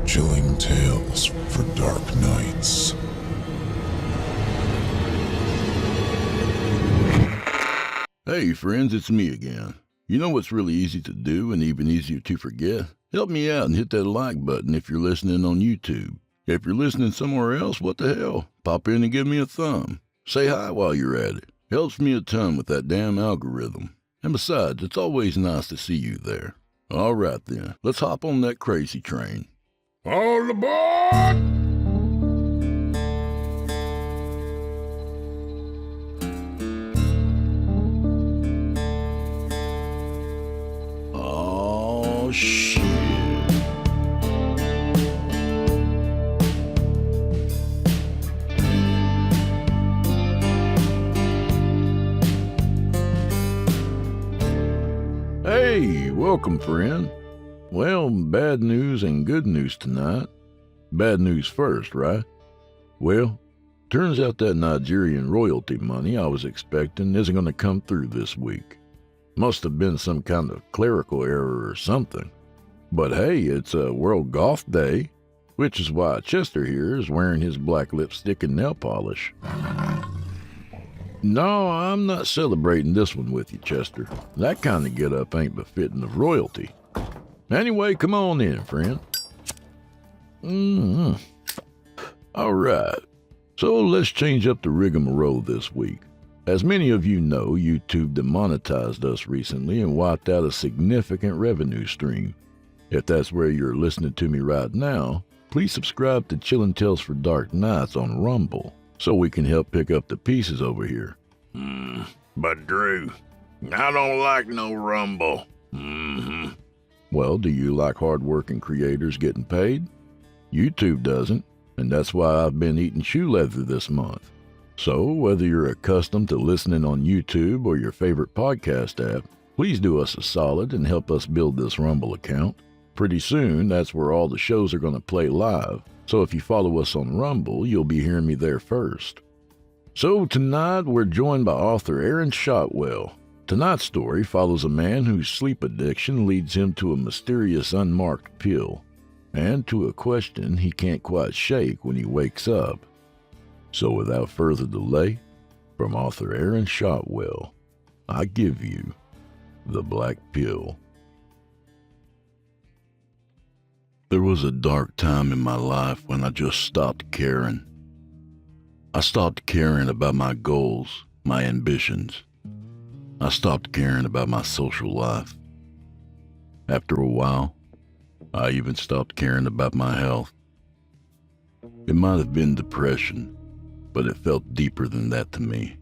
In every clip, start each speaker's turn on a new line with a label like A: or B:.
A: Chilling tales for dark nights.
B: Hey friends, it's me again. You know what's really easy to do and even easier to forget? Help me out and hit that like button if you're listening on YouTube. If you're listening somewhere else, what the hell? Pop in and give me a thumb. Say hi while you're at it. Helps me a ton with that damn algorithm. And besides, it's always nice to see you there. All right then, let's hop on that crazy train. All aboard! Oh, shit. Hey, welcome, friend. Well, bad news and good news tonight. Bad news first, right? Well, turns out that Nigerian royalty money I was expecting isn't going to come through this week. Must have been some kind of clerical error or something. But hey, it's a World Golf Day, which is why Chester here is wearing his black lipstick and nail polish. No, I'm not celebrating this one with you, Chester. That kind of get-up ain't befitting of royalty. Anyway, come on in, friend. All right, so let's change up the rigmarole this week. As many of you know, YouTube demonetized us recently and wiped out a significant revenue stream. If that's where you're listening to me right now, please subscribe to Chillin' Tales for Dark Nights on Rumble, so we can help pick up the pieces over here. But Drew, I don't like no Rumble. Well, do you like hard-working creators getting paid? YouTube doesn't, and that's why I've been eating shoe leather this month. So, whether you're accustomed to listening on YouTube or your favorite podcast app, please do us a solid and help us build this Rumble account. Pretty soon, that's where all the shows are going to play live, so if you follow us on Rumble, you'll be hearing me there first. So tonight, we're joined by author Aaron Shotwell. Tonight's story follows a man whose sleep addiction leads him to a mysterious unmarked pill, and to a question he can't quite shake when he wakes up. So without further delay, from author Aaron Shotwell, I give you The Black Pill. There was a dark time in my life when I just stopped caring. I stopped caring about my goals, my ambitions. I stopped caring about my social life. After a while, I even stopped caring about my health. It might have been depression, but it felt deeper than that to me,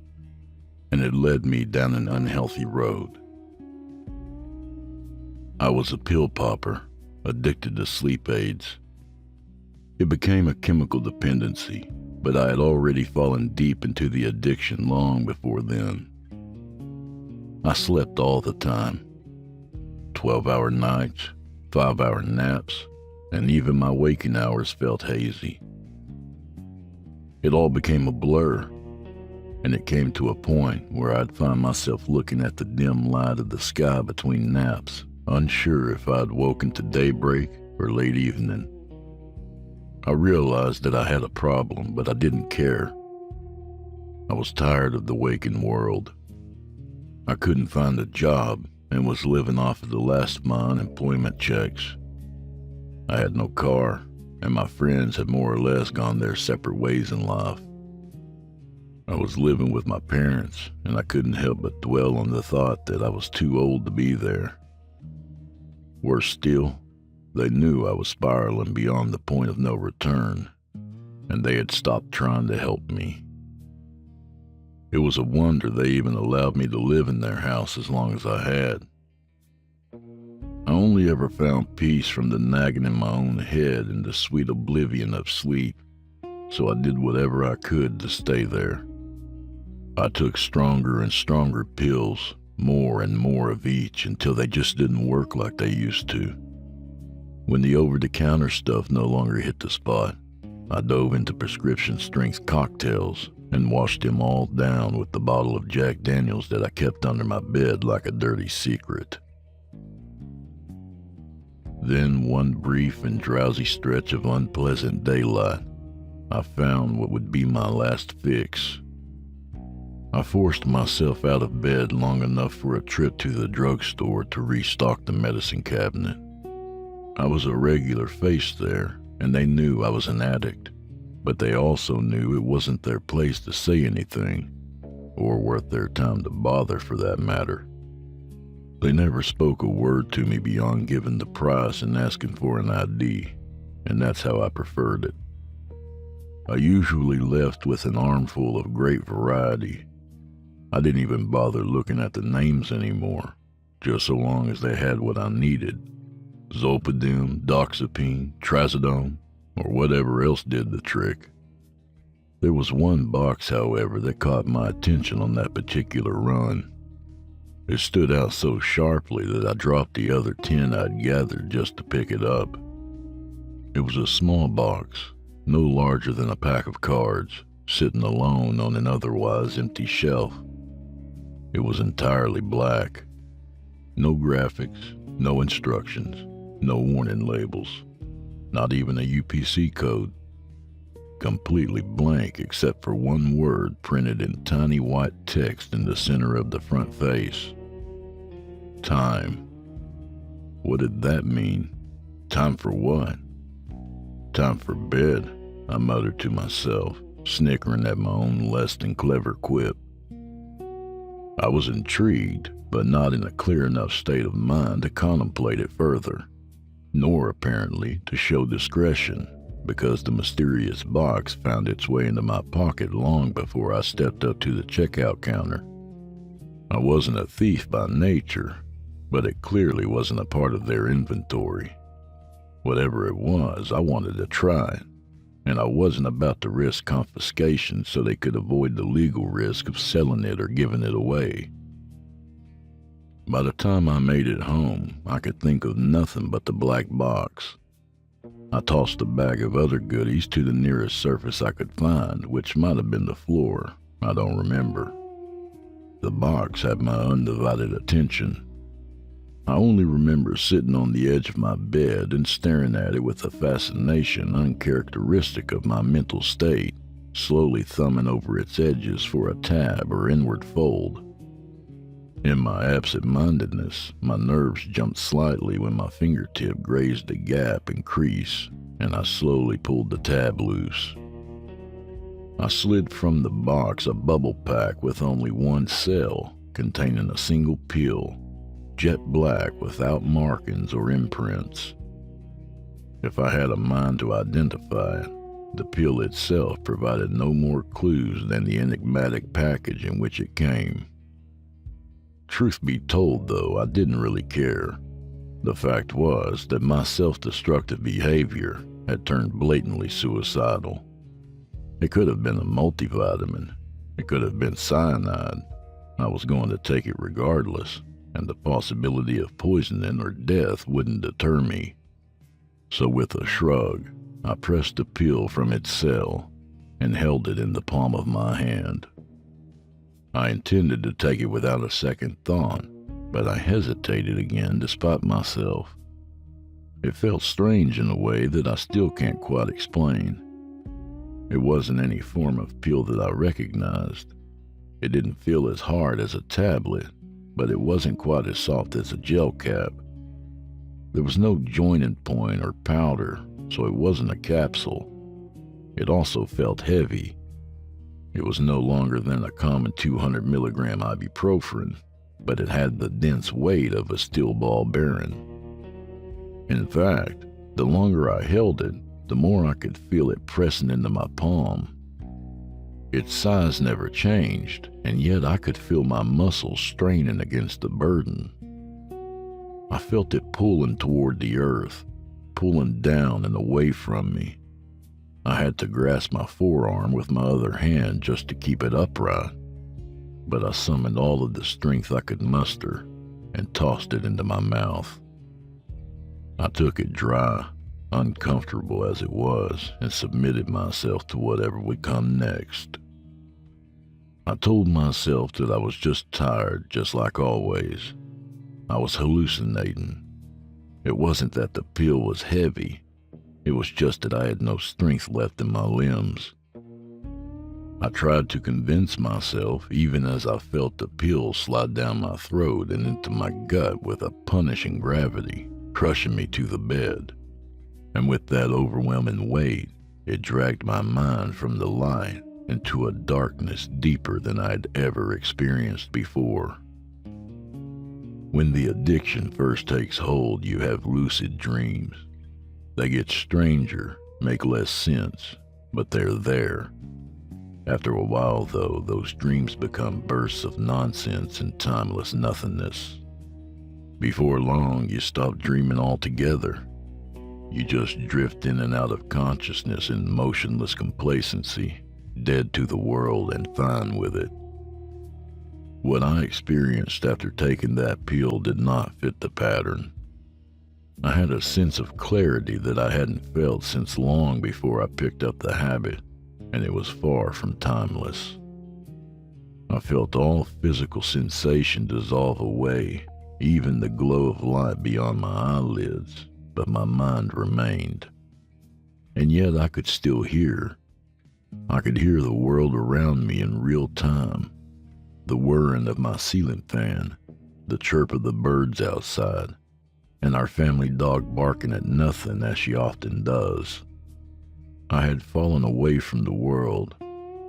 B: and it led me down an unhealthy road. I was a pill popper, addicted to sleep aids. It became a chemical dependency, but I had already fallen deep into the addiction long before then. I slept all the time, 12-hour nights, 5-hour naps, and even my waking hours felt hazy. It all became a blur, and it came to a point where I'd find myself looking at the dim light of the sky between naps, unsure if I'd woken to daybreak or late evening. I realized that I had a problem, but I didn't care. I was tired of the waking world. I couldn't find a job and was living off of the last of my unemployment checks. I had no car, and my friends had more or less gone their separate ways in life. I was living with my parents, and I couldn't help but dwell on the thought that I was too old to be there. Worse still, they knew I was spiraling beyond the point of no return, and they had stopped trying to help me. It was a wonder they even allowed me to live in their house as long as I had. I only ever found peace from the nagging in my own head and the sweet oblivion of sleep, so I did whatever I could to stay there. I took stronger and stronger pills, more and more of each, until they just didn't work like they used to. When the over-the-counter stuff no longer hit the spot, I dove into prescription-strength cocktails and washed them all down with the bottle of Jack Daniels that I kept under my bed like a dirty secret. Then, one brief and drowsy stretch of unpleasant daylight, I found what would be my last fix. I forced myself out of bed long enough for a trip to the drugstore to restock the medicine cabinet. I was a regular face there, and they knew I was an addict, but they also knew it wasn't their place to say anything, or worth their time to bother for that matter. They never spoke a word to me beyond giving the price and asking for an ID, and that's how I preferred it. I usually left with an armful of great variety. I didn't even bother looking at the names anymore, just so long as they had what I needed. Zolpidem, doxepine, trazodone, or whatever else did the trick. There was one box, however, that caught my attention on that particular run. It stood out so sharply that I dropped the other 10 I'd gathered just to pick it up. It was a small box, no larger than a pack of cards, sitting alone on an otherwise empty shelf. It was entirely black. No graphics, no instructions, no warning labels, not even a UPC code. Completely blank except for one word printed in tiny white text in the center of the front face. Time. What did that mean? Time for what? Time for bed, I muttered to myself, snickering at my own less than clever quip. I was intrigued, but not in a clear enough state of mind to contemplate it further, nor apparently to show discretion, because the mysterious box found its way into my pocket long before I stepped up to the checkout counter. I wasn't a thief by nature, but it clearly wasn't a part of their inventory. Whatever it was, I wanted to try it, and I wasn't about to risk confiscation so they could avoid the legal risk of selling it or giving it away. By the time I made it home, I could think of nothing but the black box. I tossed a bag of other goodies to the nearest surface I could find, which might have been the floor. I don't remember. The box had my undivided attention. I only remember sitting on the edge of my bed and staring at it with a fascination uncharacteristic of my mental state, slowly thumbing over its edges for a tab or inward fold. In my absent-mindedness, my nerves jumped slightly when my fingertip grazed a gap and crease, and I slowly pulled the tab loose. I slid from the box a bubble pack with only one cell, containing a single pill, jet black without markings or imprints. If I had a mind to identify it, the pill itself provided no more clues than the enigmatic package in which it came. Truth be told, though, I didn't really care. The fact was that my self-destructive behavior had turned blatantly suicidal. It could have been a multivitamin. It could have been cyanide. I was going to take it regardless, and the possibility of poisoning or death wouldn't deter me. So with a shrug, I pressed the pill from its cell and held it in the palm of my hand. I intended to take it without a second thought, but I hesitated again despite myself. It felt strange in a way that I still can't quite explain. It wasn't any form of pill that I recognized. It didn't feel as hard as a tablet, but it wasn't quite as soft as a gel cap. There was no joining point or powder, so it wasn't a capsule. It also felt heavy. It was no longer than a common 200 milligram ibuprofen, but it had the dense weight of a steel ball bearing. In fact, the longer I held it, the more I could feel it pressing into my palm. Its size never changed, and yet I could feel my muscles straining against the burden. I felt it pulling toward the earth, pulling down and away from me. I had to grasp my forearm with my other hand just to keep it upright, but I summoned all of the strength I could muster and tossed it into my mouth. I took it dry, uncomfortable as it was, and submitted myself to whatever would come next. I told myself that I was just tired, just like always. I was hallucinating. It wasn't that the pill was heavy, it was just that I had no strength left in my limbs. I tried to convince myself, even as I felt the pill slide down my throat and into my gut with a punishing gravity, crushing me to the bed. And with that overwhelming weight, it dragged my mind from the light into a darkness deeper than I'd ever experienced before. When the addiction first takes hold, you have lucid dreams. They get stranger, make less sense, but they're there. After a while, though, those dreams become bursts of nonsense and timeless nothingness. Before long, you stop dreaming altogether. You just drift in and out of consciousness in motionless complacency, dead to the world and fine with it. What I experienced after taking that pill did not fit the pattern. I had a sense of clarity that I hadn't felt since long before I picked up the habit, and it was far from timeless. I felt all physical sensation dissolve away, even the glow of light beyond my eyelids, but my mind remained. And yet I could still hear. I could hear the world around me in real time, the whirring of my ceiling fan, the chirp of the birds outside, and our family dog barking at nothing as she often does. I had fallen away from the world,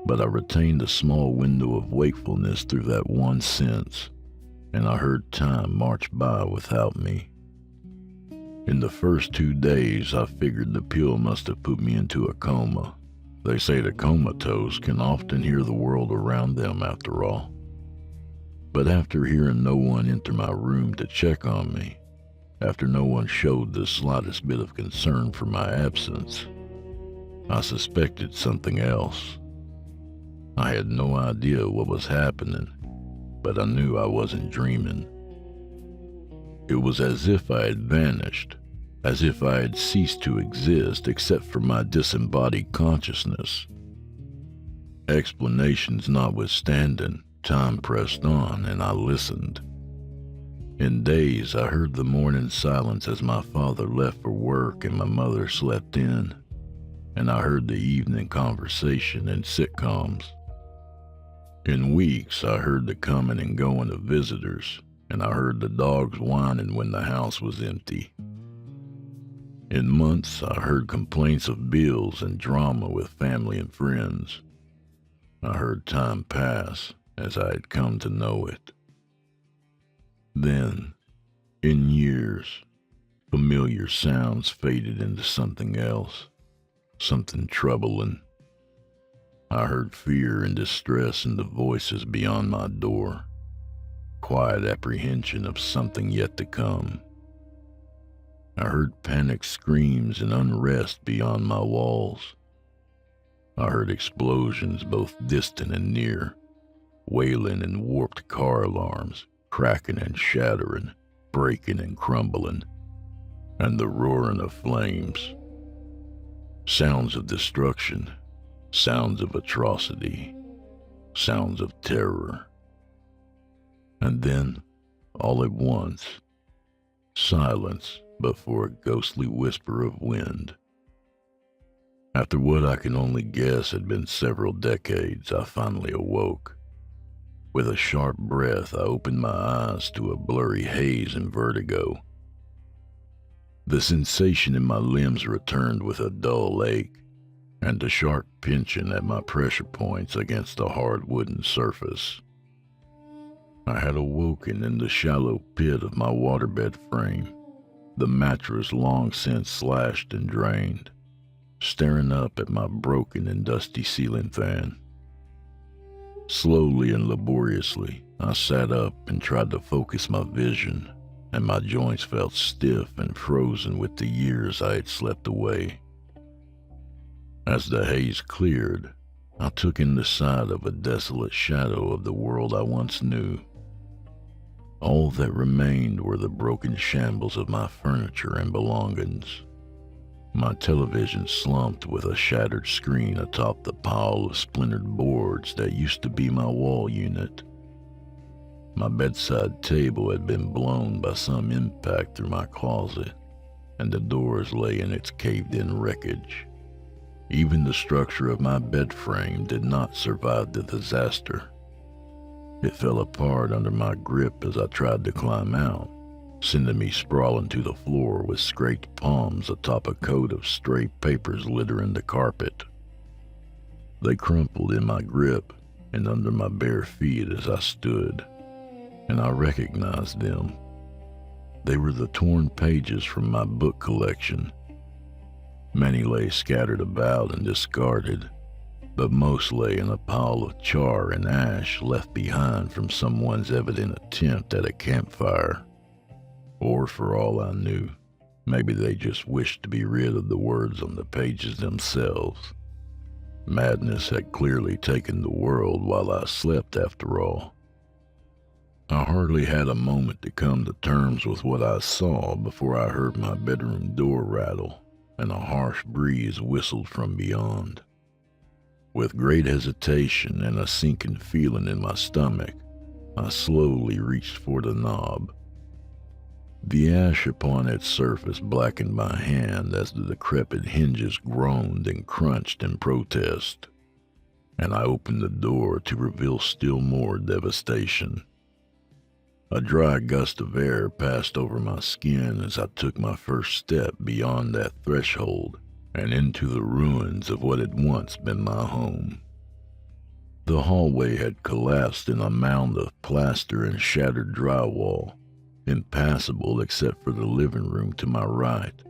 B: but I retained a small window of wakefulness through that one sense, and I heard time march by without me. In the first 2 days, I figured the pill must have put me into a coma. They say the comatose can often hear the world around them after all. But after hearing no one enter my room to check on me, after no one showed the slightest bit of concern for my absence, I suspected something else. I had no idea what was happening, but I knew I wasn't dreaming. It was as if I had vanished, as if I had ceased to exist except for my disembodied consciousness. Explanations notwithstanding, time pressed on and I listened. In days, I heard the morning silence as my father left for work and my mother slept in, and I heard the evening conversation in sitcoms. In weeks, I heard the coming and going of visitors, and I heard the dogs whining when the house was empty. In months, I heard complaints of bills and drama with family and friends. I heard time pass as I had come to know it. Then, in years, familiar sounds faded into something else, something troubling. I heard fear and distress in the voices beyond my door, quiet apprehension of something yet to come. I heard panicked screams and unrest beyond my walls. I heard explosions both distant and near, wailing and warped car alarms, cracking and shattering, breaking and crumbling, and the roaring of flames. Sounds of destruction, sounds of atrocity, sounds of terror. And then, all at once, silence but for a ghostly whisper of wind. After what I can only guess had been several decades, I finally awoke. With a sharp breath, I opened my eyes to a blurry haze and vertigo. The sensation in my limbs returned with a dull ache, and a sharp pinching at my pressure points against a hard wooden surface. I had awoken in the shallow pit of my waterbed frame, the mattress long since slashed and drained, staring up at my broken and dusty ceiling fan. Slowly and laboriously, I sat up and tried to focus my vision, and my joints felt stiff and frozen with the years I had slept away. As the haze cleared, I took in the sight of a desolate shadow of the world I once knew. All that remained were the broken shambles of my furniture and belongings. My television slumped with a shattered screen atop the pile of splintered boards that used to be my wall unit. My bedside table had been blown by some impact through my closet, and the doors lay in its caved-in wreckage. Even the structure of my bed frame did not survive the disaster. It fell apart under my grip as I tried to climb out, sending me sprawling to the floor with scraped palms atop a coat of stray papers littering the carpet. They crumpled in my grip and under my bare feet as I stood, and I recognized them. They were the torn pages from my book collection. Many lay scattered about and discarded, but most lay in a pile of char and ash left behind from someone's evident attempt at a campfire. Or for all I knew, maybe they just wished to be rid of the words on the pages themselves. Madness had clearly taken the world while I slept after all. I hardly had a moment to come to terms with what I saw before I heard my bedroom door rattle and a harsh breeze whistled from beyond. With great hesitation and a sinking feeling in my stomach, I slowly reached for the knob. The ash upon its surface blackened my hand as the decrepit hinges groaned and crunched in protest, and I opened the door to reveal still more devastation. A dry gust of air passed over my skin as I took my first step beyond that threshold and into the ruins of what had once been my home. The hallway had collapsed in a mound of plaster and shattered drywall, impassable except for the living room to my right,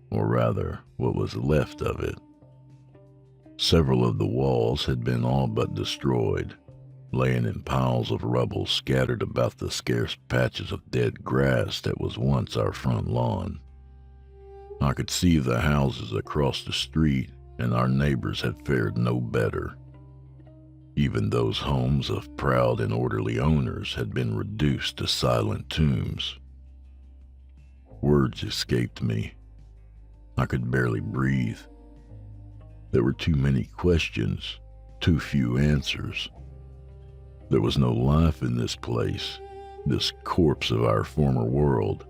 B: or rather, what was left of it. Several of the walls had been all but destroyed, laying in piles of rubble scattered about the scarce patches of dead grass that was once our front lawn. I could see the houses across the street, and our neighbors had fared no better. Even those homes of proud and orderly owners had been reduced to silent tombs. Words escaped me. I could barely breathe. There were too many questions, too few answers. There was no life in this place, this corpse of our former world.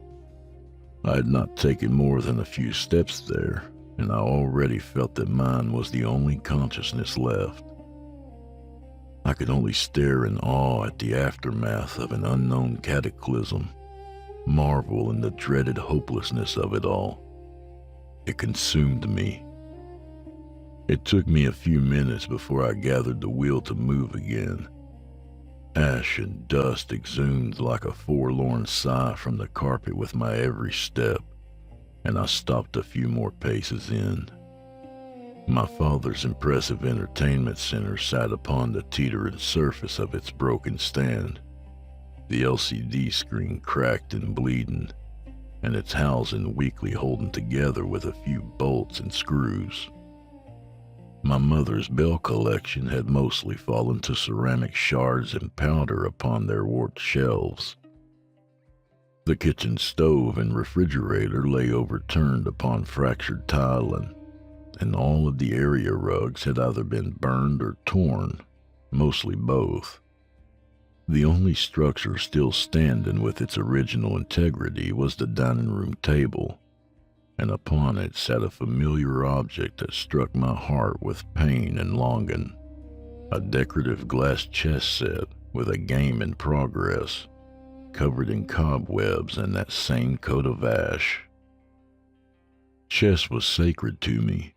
B: I had not taken more than a few steps there, and I already felt that mine was the only consciousness left. I could only stare in awe at the aftermath of an unknown cataclysm, marvel in the dreaded hopelessness of it all. It consumed me. It took me a few minutes before I gathered the will to move again. Ash and dust exhumed like a forlorn sigh from the carpet with my every step, and I stopped a few more paces in. My father's impressive entertainment center sat upon the teetering surface of its broken stand, the LCD screen cracked and bleeding, and its housing weakly holding together with a few bolts and screws. My mother's bell collection had mostly fallen to ceramic shards and powder upon their warped shelves. The kitchen stove and refrigerator lay overturned upon fractured tiling, and all of the area rugs had either been burned or torn, mostly both. The only structure still standing with its original integrity was the dining room table, and upon it sat a familiar object that struck my heart with pain and longing, a decorative glass chess set with a game in progress, covered in cobwebs and that same coat of ash. Chess was sacred to me.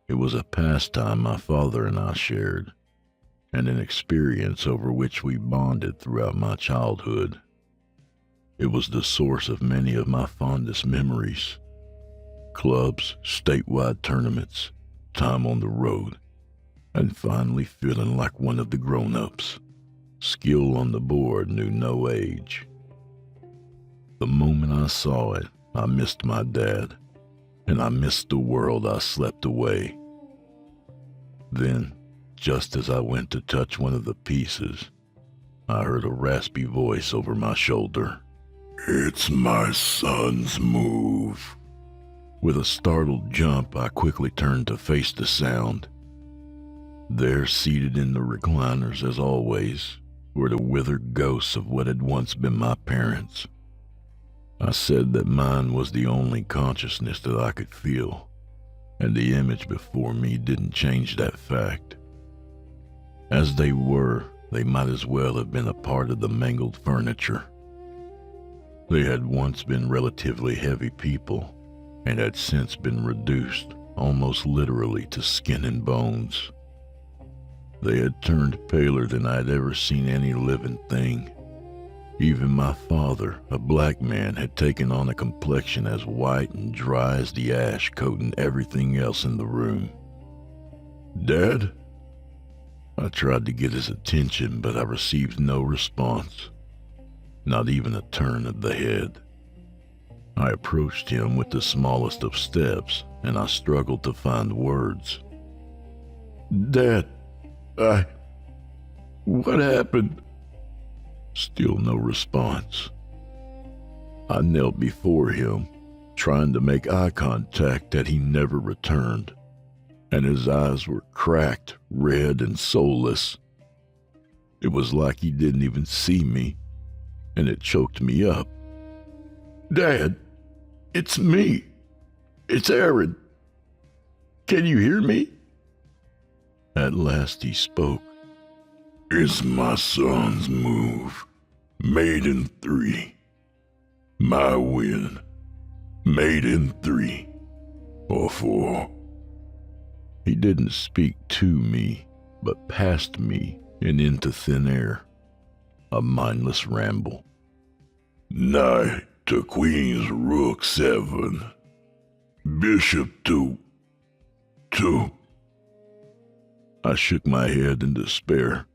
B: It was a pastime my father and I shared, and an experience over which we bonded throughout my childhood. It was the source of many of my fondest memories. Clubs, statewide tournaments, time on the road, and finally feeling like one of the grown-ups. Skill on the board knew no age. The moment I saw it, I missed my dad, and I missed the world I slept away. Then, just as I went to touch one of the pieces, I heard a raspy voice over my shoulder.
A: It's my son's move.
B: With a startled jump, I quickly turned to face the sound. There, seated in the recliners as always, were the withered ghosts of what had once been my parents. I said that mine was the only consciousness that I could feel, and the image before me didn't change that fact. As they were, they might as well have been a part of the mangled furniture. They had once been relatively heavy people, and had since been reduced, almost literally, to skin and bones. They had turned paler than I'd ever seen any living thing. Even my father, a black man, had taken on a complexion as white and dry as the ash coating everything else in the room. "Dad?" I tried to get his attention, but I received no response, not even a turn of the head. I approached him with the smallest of steps, and I struggled to find words. "Dad, what happened?" Still no response. I knelt before him, trying to make eye contact that he never returned, and his eyes were cracked, red, and soulless. It was like he didn't even see me, and it choked me up. "Dad, it's me. It's Aaron. Can you hear me?" At last he spoke.
A: It's my son's move. Made in 3. My win. Made in 3 or 4.
B: He didn't speak to me, but past me and into thin air. A mindless ramble.
A: Knight to Queen's Rook 7. Bishop to...
B: I shook my head in despair.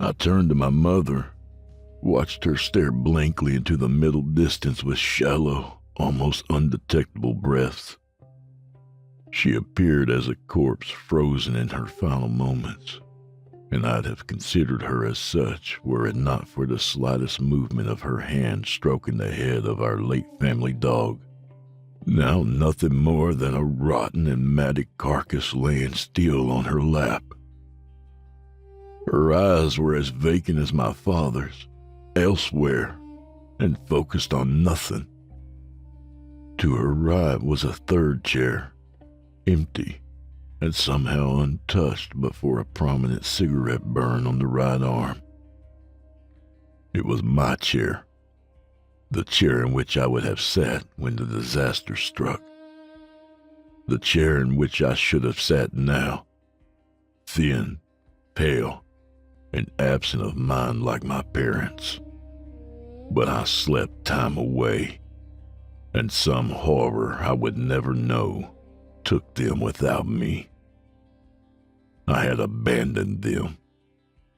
B: I turned to my mother, watched her stare blankly into the middle distance with shallow, almost undetectable breaths. She appeared as a corpse frozen in her final moments, and I'd have considered her as such were it not for the slightest movement of her hand stroking the head of our late family dog, now nothing more than a rotten and matted carcass laying still on her lap. Her eyes were as vacant as my father's, elsewhere, and focused on nothing. To her right was a third chair, empty, and somehow untouched but for a prominent cigarette burn on the right arm. It was my chair, the chair in which I would have sat when the disaster struck, the chair in which I should have sat now, thin, pale, and absent of mind like my parents. But I slept time away, and some horror I would never know took them without me. I had abandoned them,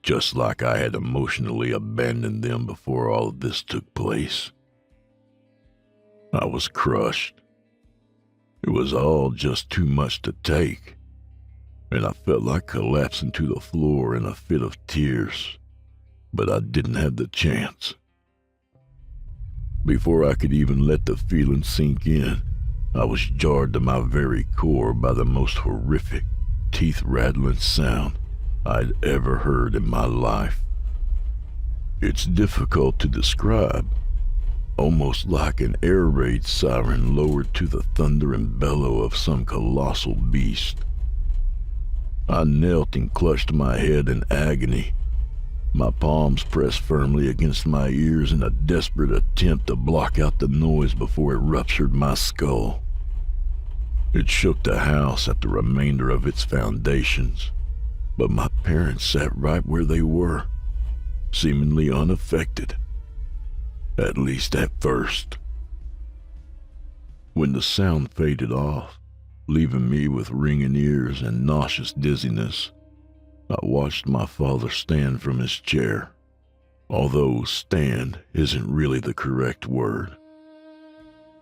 B: just like I had emotionally abandoned them before all of this took place. I was crushed. It was all just too much to take, and I felt like collapsing to the floor in a fit of tears, but I didn't have the chance. Before I could even let the feeling sink in, I was jarred to my very core by the most horrific, teeth-rattling sound I'd ever heard in my life. It's difficult to describe, almost like an air raid siren lowered to the thunder and bellow of some colossal beast. I knelt and clutched my head in agony, my palms pressed firmly against my ears in a desperate attempt to block out the noise before it ruptured my skull. It shook the house at the remainder of its foundations, but my parents sat right where they were, seemingly unaffected, at least at first. When the sound faded off, leaving me with ringing ears and nauseous dizziness, I watched my father stand from his chair, although stand isn't really the correct word.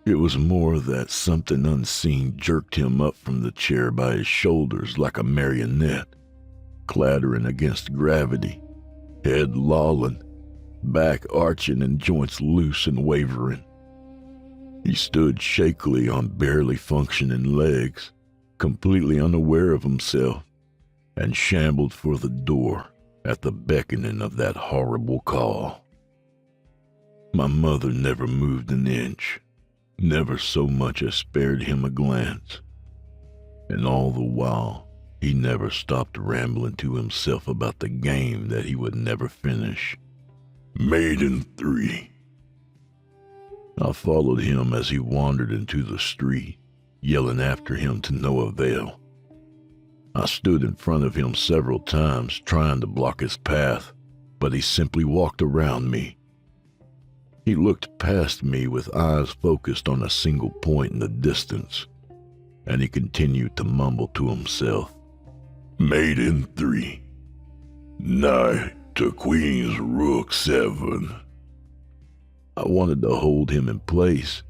B: It was more that something unseen jerked him up from the chair by his shoulders like a marionette, clattering against gravity, head lolling, back arching and joints loose and wavering. He stood shakily on barely functioning legs, completely unaware of himself, and shambled for the door at the beckoning of that horrible call.
A: My mother never moved an inch, never so much as spared him a glance. And all the while, he never stopped rambling to himself about the game that he would never finish. Maiden 3. I followed him as he wandered into the street, yelling after him to no avail. I stood in front of him several times trying to block his path, but he simply walked around me. He looked past me with eyes focused on a single point in the distance, and he continued to mumble to himself. Maiden 3. Knight to Queen's Rook 7. I wanted to hold him in place,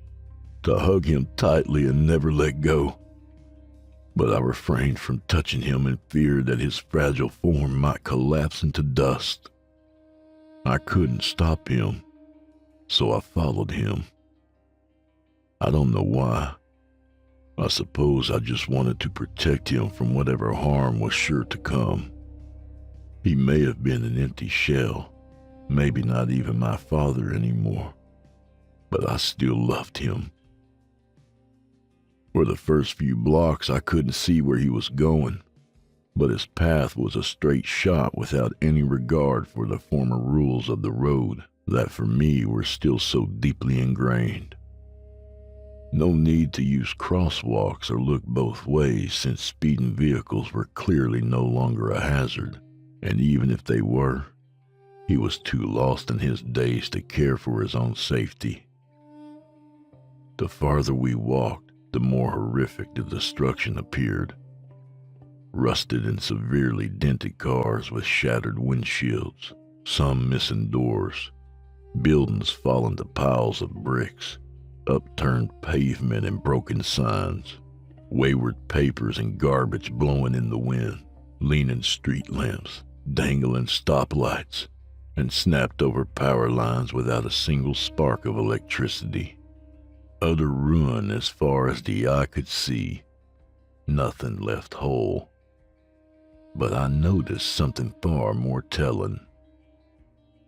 A: to hug him tightly and never let go. But I refrained from touching him in fear that his fragile form might collapse into dust. I couldn't stop him, so I followed him. I don't know why. I suppose I just wanted to protect him from whatever harm was sure to come. He may have been an empty shell, maybe not even my father anymore, but I still loved him. For the first few blocks, I couldn't see where he was going, but his path was a straight shot without any regard for the former rules of the road that for me were still so deeply ingrained. No need to use crosswalks or look both ways since speeding vehicles were clearly no longer a hazard, and even if they were, he was too lost in his days to care for his own safety. The farther we walked, the more horrific the destruction appeared. Rusted and severely dented cars with shattered windshields, some missing doors, buildings falling to piles of bricks, upturned pavement and broken signs, wayward papers and garbage blowing in the wind, leaning street lamps, dangling stoplights, and snapped over power lines without a single spark of electricity. Utter ruin as far as the eye could see, nothing left whole. But I noticed something far more telling.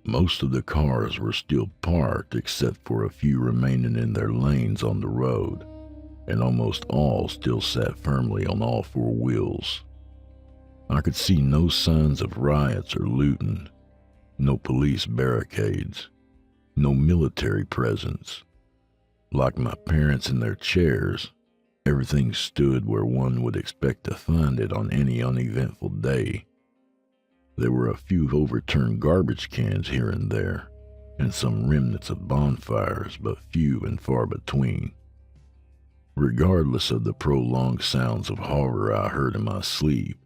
A: Most of the cars were still parked except for a few remaining in their lanes on the road, and almost all still sat firmly on all four wheels. I could see no signs of riots or looting, no police barricades, no military presence. Like my parents in their chairs, everything stood where one would expect to find it on any uneventful day. There were a few overturned garbage cans here and there, and some remnants of bonfires, but few and far between. Regardless of the prolonged sounds of horror I heard in my sleep,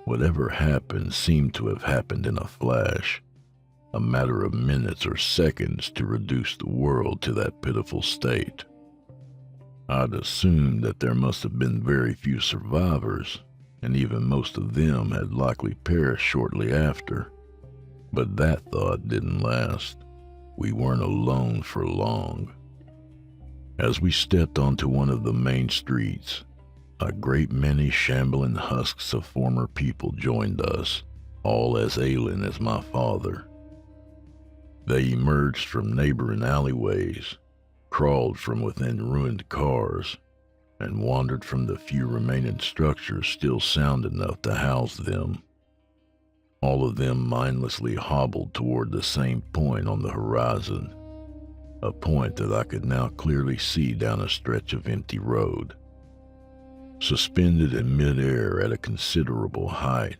A: whatever happened seemed to have happened in a flash, a matter of minutes or seconds to reduce the world to that pitiful state. I'd assumed that there must have been very few survivors, and even most of them had likely perished shortly after. But that thought didn't last. We weren't alone for long. As we stepped onto one of the main streets, a great many shambling husks of former people joined us, all as alien as my father. They emerged from neighboring alleyways, crawled from within ruined cars, and wandered from the few remaining structures still sound enough to house them. All of them mindlessly hobbled toward the same point on the horizon, a point that I could now clearly see down a stretch of empty road. Suspended in midair at a considerable height,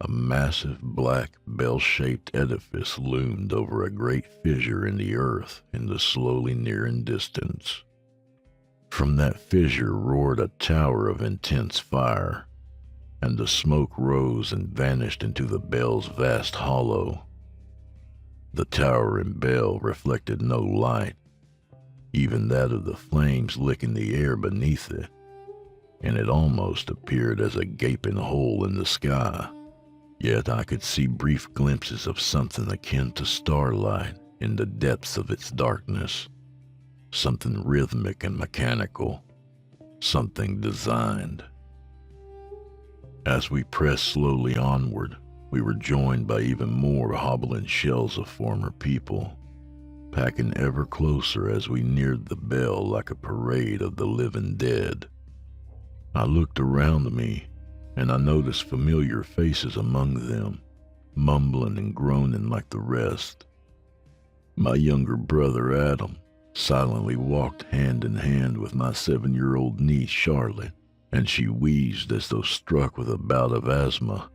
A: a massive black bell-shaped edifice loomed over a great fissure in the earth in the slowly nearing distance. From that fissure roared a tower of intense fire, and the smoke rose and vanished into the bell's vast hollow. The tower and bell reflected no light, even that of the flames licking the air beneath it, and it almost appeared as a gaping hole in the sky. Yet I could see brief glimpses of something akin to starlight in the depths of its darkness, something rhythmic and mechanical, something designed. As we pressed slowly onward, we were joined by even more hobbling shells of former people.
B: packing ever closer as we neared the bell like a parade of the living dead. I looked around me, and I noticed familiar faces among them, mumbling and groaning like the rest. My younger brother Adam silently walked hand in hand with my 7-year-old niece Charlotte, and she wheezed as though struck with a bout of asthma.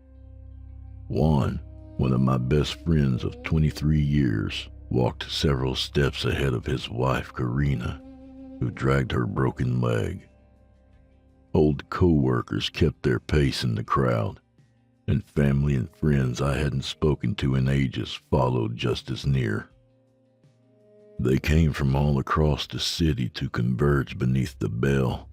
B: Juan, one of my best friends of 23 years, walked several steps ahead of his wife Karina, who dragged her broken leg. Old co-workers kept their pace in the crowd, and family and friends I hadn't spoken to in ages followed just as near. They came from all across the city to converge beneath the bell,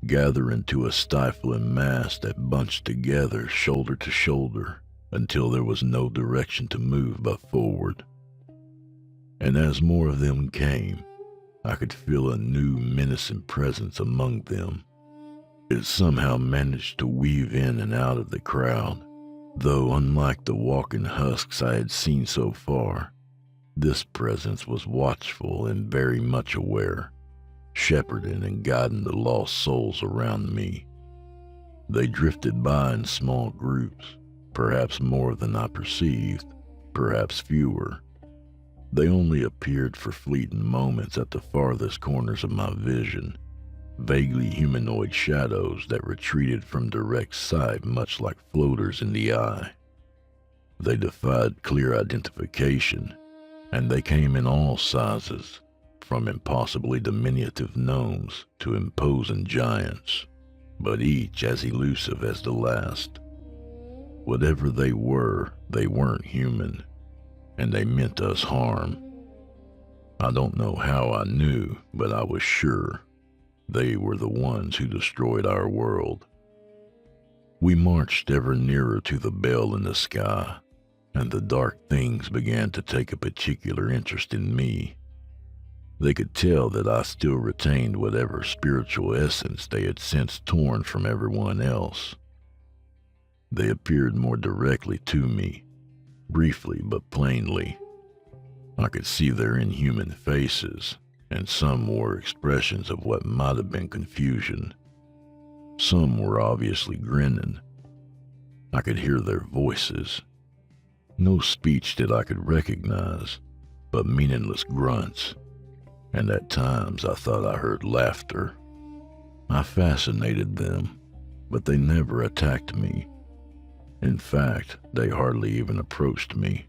B: gather into a stifling mass that bunched together shoulder to shoulder until there was no direction to move but forward. And as more of them came, I could feel a new menacing presence among them. It somehow managed to weave in and out of the crowd, though unlike the walking husks I had seen so far, this presence was watchful and very much aware, shepherding and guiding the lost souls around me. They drifted by in small groups, perhaps more than I perceived, perhaps fewer. They only appeared for fleeting moments at the farthest corners of my vision, vaguely humanoid shadows that retreated from direct sight much like floaters in the eye. They defied clear identification, and they came in all sizes, from impossibly diminutive gnomes to imposing giants, but each as elusive as the last. Whatever they weren't human, and they meant us harm. I don't know how I knew, but I was sure they were the ones who destroyed our world. We marched ever nearer to the bell in the sky, and the dark things began to take a particular interest in me. They could tell that I still retained whatever spiritual essence they had since torn from everyone else. They appeared more directly to me, briefly but plainly. I could see their inhuman faces, and some wore expressions of what might have been confusion. Some were obviously grinning. I could hear their voices. No speech that I could recognize, but meaningless grunts, and at times I thought I heard laughter. I fascinated them, but they never attacked me. In fact, they hardly even approached me.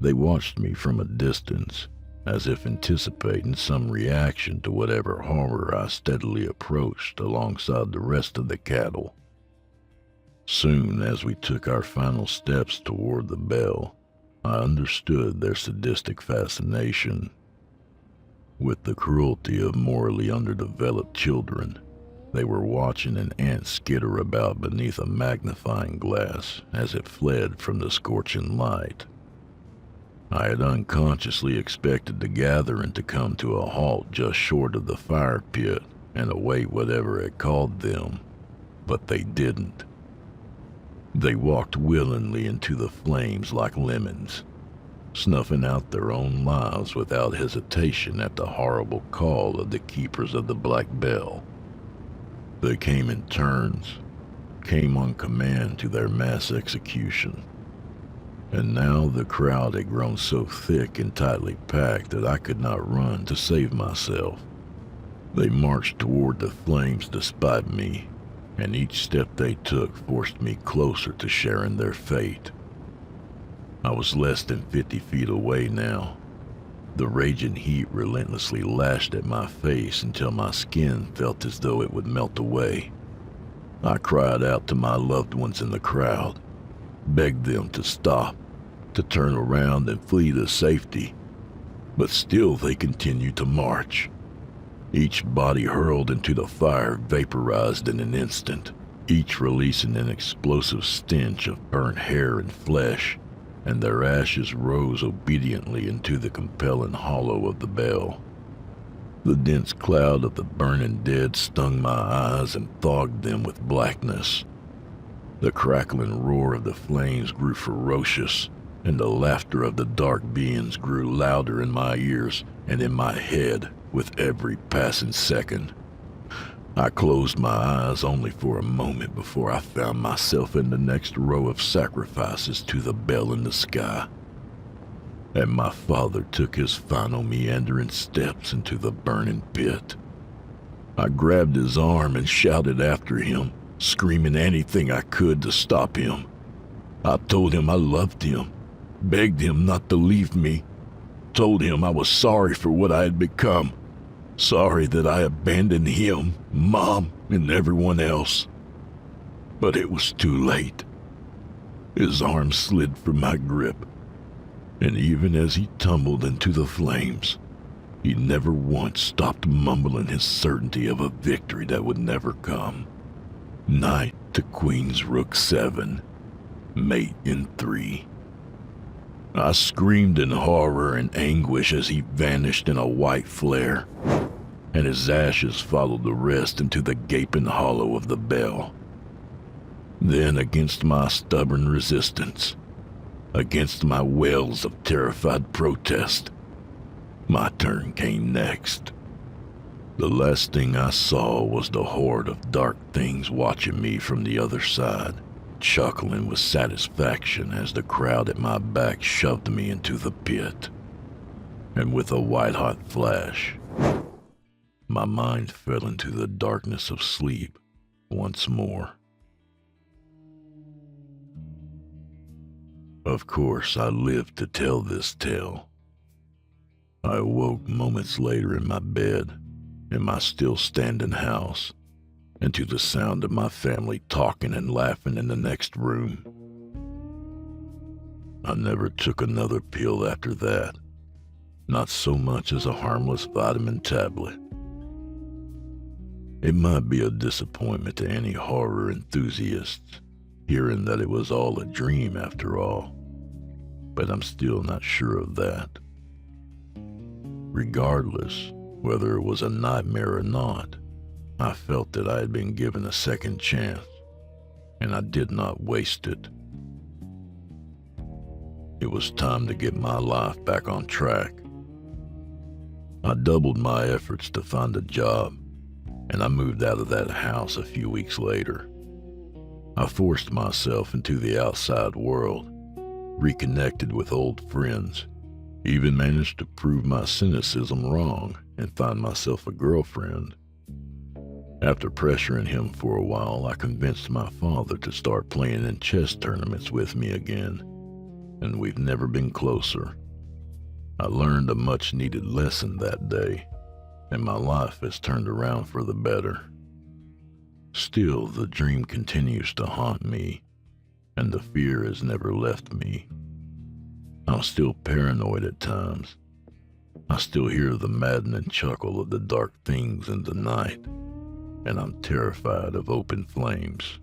B: They watched me from a distance, as if anticipating some reaction to whatever horror I steadily approached alongside the rest of the cattle. Soon as we took our final steps toward the bell, I understood their sadistic fascination. With the cruelty of morally underdeveloped children, they were watching an ant skitter about beneath a magnifying glass as it fled from the scorching light. I had unconsciously expected the gathering to come to a halt just short of the fire pit and await whatever had called them, but they didn't. They walked willingly into the flames like lemons, snuffing out their own lives without hesitation at the horrible call of the keepers of the Black Bell. They came in turns, came on command to their mass execution. And now the crowd had grown so thick and tightly packed that I could not run to save myself. They marched toward the flames despite me, and each step they took forced me closer to sharing their fate. I was less than 50 feet away now. The raging heat relentlessly lashed at my face until my skin felt as though it would melt away. I cried out to my loved ones in the crowd, begged them to stop, to turn around and flee to safety. But still they continued to march. Each body hurled into the fire vaporized in an instant, each releasing an explosive stench of burnt hair and flesh, and their ashes rose obediently into the compelling hollow of the bell. The dense cloud of the burning dead stung my eyes and fogged them with blackness. The crackling roar of the flames grew ferocious,
A: and the laughter of the dark beings grew louder in my ears and in my head with every passing second. I closed my eyes only for a moment before I found myself in the next row of sacrifices to the bell in the sky. And my father took his final meandering steps into the burning pit. I grabbed his arm and shouted after him, screaming anything I could to stop him. I told him I loved him, begged him not to leave me, told him I was sorry for what I had become, sorry that I abandoned him, Mom, and everyone else. But it was too late. His arm slid from my grip, and even as he tumbled into the flames, he never once stopped mumbling his certainty of a victory that would never come. Knight to Queen's Rook 7, mate in 3. I screamed in horror and anguish as he vanished in a white flare, and his ashes followed the rest into the gaping hollow of the bell. Then, against my stubborn resistance, against my wails of terrified protest, my turn came next. The last thing I saw was the horde of dark things watching me from the other side, chuckling with satisfaction as the crowd at my back shoved me into the pit. And with a white-hot flash, my mind fell into the darkness of sleep once more. Of course, I lived to tell this tale. I awoke moments later in my bed, in my still-standing house, and to the sound of my family talking and laughing in the next room. I never took another pill after that, not so much as a harmless vitamin tablet. It might be a disappointment to any horror enthusiasts, hearing that it was all a dream after all, but I'm still not sure of that. Regardless, whether it was a nightmare or not, I felt that I had been given a second chance, and I did not waste it. It was time to get my life back on track. I doubled my efforts to find a job, and I moved out of that house a few weeks later. I forced myself into the outside world, reconnected with old friends, even managed to prove my cynicism wrong and find myself a girlfriend. After pressuring him for a while, I convinced my father to start playing in chess tournaments with me again, and we've never been closer. I learned a much-needed lesson that day, and my life has turned around for the better. Still, the dream continues to haunt me, and the fear has never left me. I'm still paranoid at times. I still hear the maddening chuckle of the dark things in the night, and I'm terrified of open flames.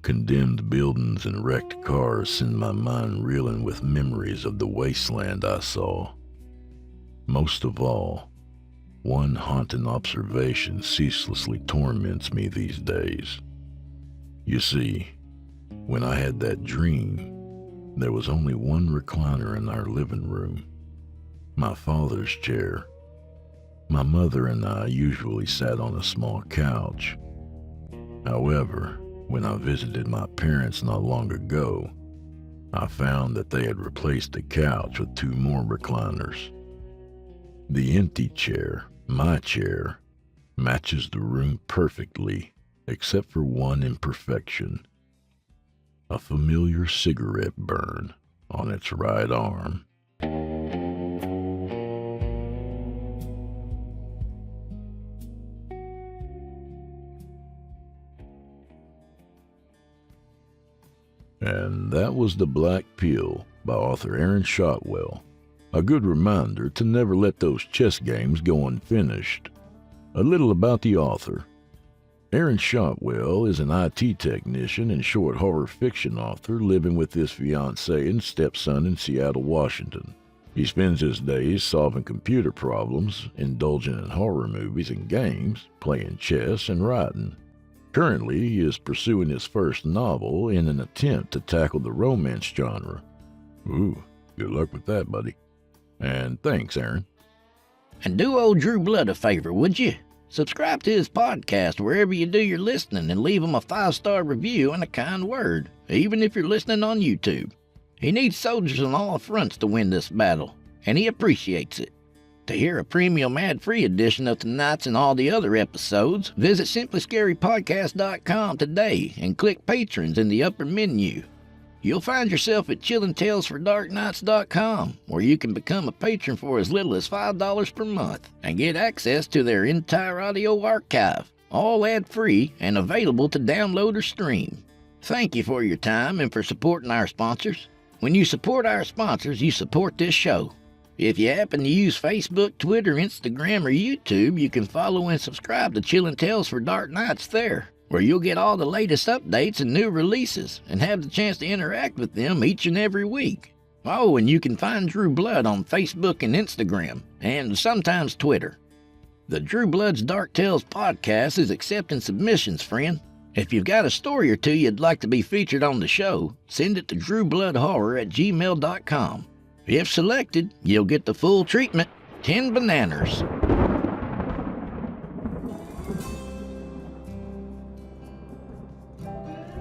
A: Condemned buildings and wrecked cars send my mind reeling with memories of the wasteland I saw. Most of all, one haunting observation ceaselessly torments me these days. You see, when I had that dream, there was only one recliner in our living room, my father's chair. My mother and I usually sat on a small couch. However, when I visited my parents not long ago, I found that they had replaced the couch with 2 more recliners. The empty chair, my chair, matches the room perfectly, except for one imperfection: a familiar cigarette burn on its right arm. And that was The Black Pill by author Aaron Shotwell. A good reminder to never let those chess games go unfinished. A little about the author. Aaron Shotwell is an IT technician and short horror fiction author living with his fiancée and stepson in Seattle, Washington. He spends his days solving computer problems, indulging in horror movies and games, playing chess, and writing. Currently, he is pursuing his first novel in an attempt to tackle the romance genre. Ooh, good luck with that, buddy. And thanks, Aaron.
C: And do old Drew Blood a favor, would you? Subscribe to his podcast wherever you do your listening and leave him a 5-star review and a kind word, even if you're listening on YouTube. He needs soldiers on all fronts to win this battle, and he appreciates it. To hear a premium ad-free edition of tonight's and all the other episodes, visit simplyscarypodcast.com today and click Patrons in the upper menu. You'll find yourself at chillingtalesfordarknights.com, where you can become a patron for as little as $5 per month and get access to their entire audio archive, all ad-free and available to download or stream. Thank you for your time and for supporting our sponsors. When you support our sponsors, you support this show. If you happen to use Facebook, Twitter, Instagram, or YouTube, you can follow and subscribe to Chillin' Tales for Dark Nights there, where you'll get all the latest updates and new releases and have the chance to interact with them each and every week. Oh, and you can find Drew Blood on Facebook and Instagram, and sometimes Twitter. The Drew Blood's Dark Tales podcast is accepting submissions, friend. If you've got a story or two you'd like to be featured on the show, send it to drewbloodhorror@gmail.com. If selected, you'll get the full treatment, 10 bananas.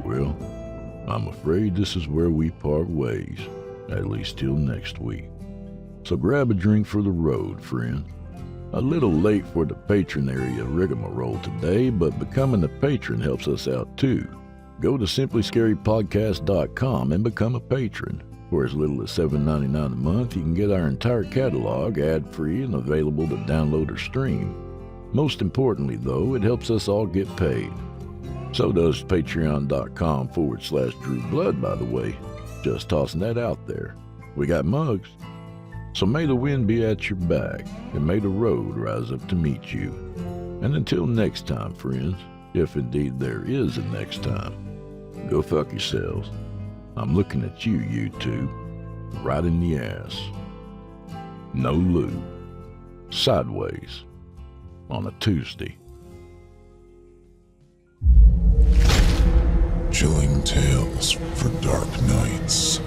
A: Well, I'm afraid this is where we part ways, at least till next week. So grab a drink for the road, friend. A little late for the patron area rigmarole today, but becoming a patron helps us out too. Go to simplyscarypodcast.com and become a patron. For as little as $7.99 a month, you can get our entire catalog ad-free and available to download or stream. Most importantly, though, it helps us all get paid. So does patreon.com/Drew Blood, by the way. Just tossing that out there. We got mugs. So may the wind be at your back, and may the road rise up to meet you. And until next time, friends, if indeed there is a next time, go fuck yourselves. I'm looking at you, you two, right in the ass. No lube. Sideways. On a Tuesday.
D: Chilling Tales for Dark Nights.